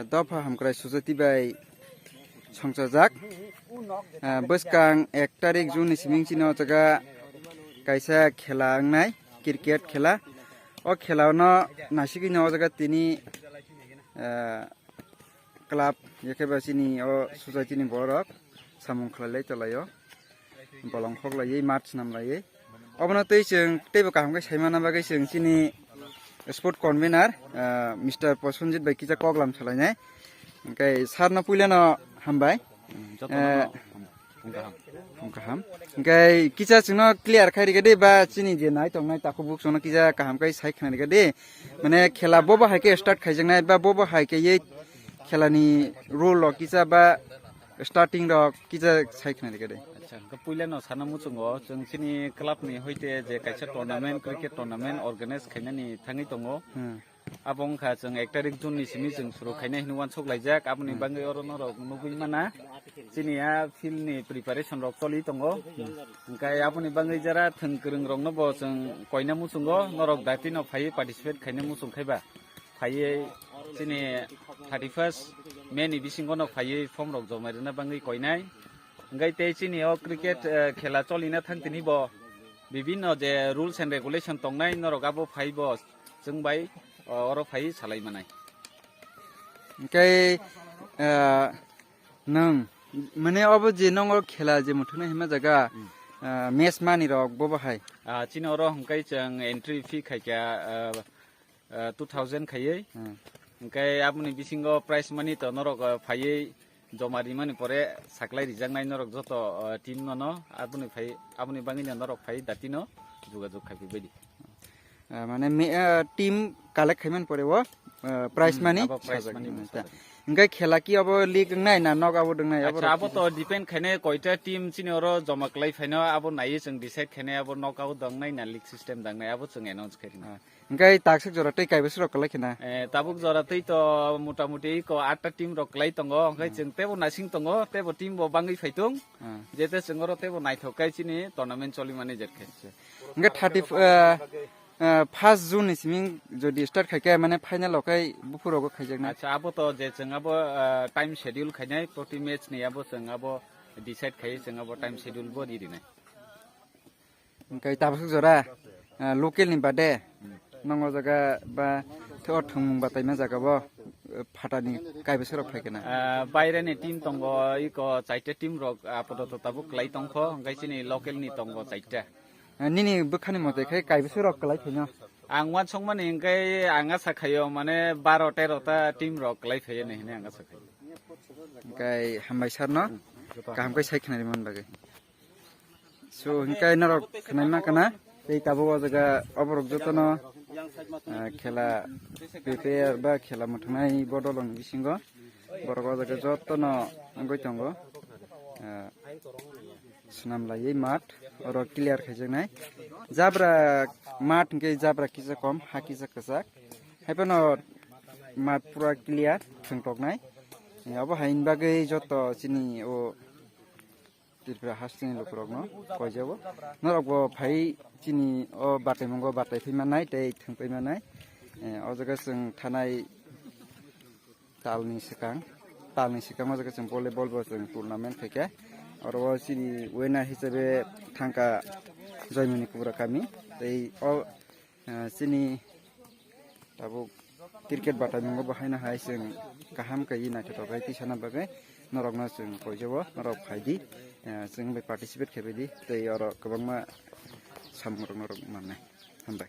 Dopha hamkrai sujati bai songchajak bwskang 1 tarik June ni siming chino jaga kaisa khela wngnai cricket khela o khela no nasigi no jaga tini club yakeba chini o society ni borok samung khlai tolayo bolong khoglai match namlai obona tei jeng teibo kaham kai saimana bagai jeng chini sport convener Mr. Prosenjit bai kisa koglam chalainai kai sarna puilano hambai Kaham. Kai kisa chungno clear khai rigade ba chini je nai tongnai taku buk chungno kisa kaham kai sai khna rigade mane khela bobo haike start khaijangnai ba bobo haike ye khelani role lo kisa ba starting ro kisa sai khna rigade Puilano sanamu chungo chung chini club ni hoite je kaisa tournament cricket tournament organize khainani thangi tongo abong kha chung 1 tarik June ni simi chung suru khainai hnuwan soklaijak aboni bangai orono rok nugui mana chini a field ni preparation rok choli tongo kai aboni bangai jara thengkrung rok no bo chung koina mu chungo norok dati no phai participate khaina mu chung khaiba phai chini 31st May ni bisingo no phai form rok jomarina bangai koinai ngai te chini o cricket khela cholina thangtini bo bibinno je rules and regulation tongnai norok abo phai bo chungbai oro phai salai manai kai nang mane abo je nongor khela je muthuna hima jaga match mani rok bobo hai chini oro hongkai chang entry fee khaikya 2000 khaiye hongkai abuni bisingo prize money to norok phai jomari mani pore saklai rijangnai norok joto team no abuni bangi norok phai datino jogajog khaipi bedi mane team collect khaiman pore wo prize money ngai khela ki abo league ngai na knock out ngai abo to depend khane koita team chini oro jomaklai phaino abo nai chung decide khane abo knock out dangnai na league system dangnai abo chung announce khaina ngai taksik jora tei kaibes rok kalai khina tabuk jora tei to motamuti ko 8 ta team rok klai tongo ngai chung tebo nasing tongo tebo team bo bangi phaitung jete chungoro tebo naithokai chini tournament choli mane jetkhe ngai 1st June ni siming jodi start khaike mane final okai bufuro go khaijakna acha abo to je chung abo time schedule khainai proti match ni abo chung abo decide khai chung abo time schedule bo dirinai ngai tabuk jora local ni bade nongo jaga ba thor thumung bataima jaga bo phatani kaibes rok phaikena baire ni team tongo iko 4 team rok apodo tabuk klai tongkho ngai chini local ni tongo 4 nini bukhani mote khai kaibes rok klai phaino ang wan songmani ngai anga sakhayo mane 12 13 ta team rok klai phaye ne hine anga sakhayo ngai hambai sarno kaham kai sai khnari mon bagai so ngai narok khnaima kana ei tabo jaga oborok jotono khela prepare ba khela muthunai bodolong bisingo borok jaga jotono ngoi tongo sunam lai mat oro clear khaijanai jabra mat nge jabra kisa kom hakisa kasak haipano mat pura clear thungtoknai abo hain bagai joto chini o tirpra hastini lokrokno koijabo norokbo phai chini o bataimungo batai phimanai tei thungpaimanai o jaga chung thanai talni sikang o jaga chung volleyball bo chung tournament khaike oro chini winner hisabe thangka joymani kubra kami tei o chini tabo cricket bataimungo bahaina hai chung kaham kai na thokai tisana bagai norokno chung koijabo norok phaidi chung participate khebedi tei oro kwbangma samung norok mannai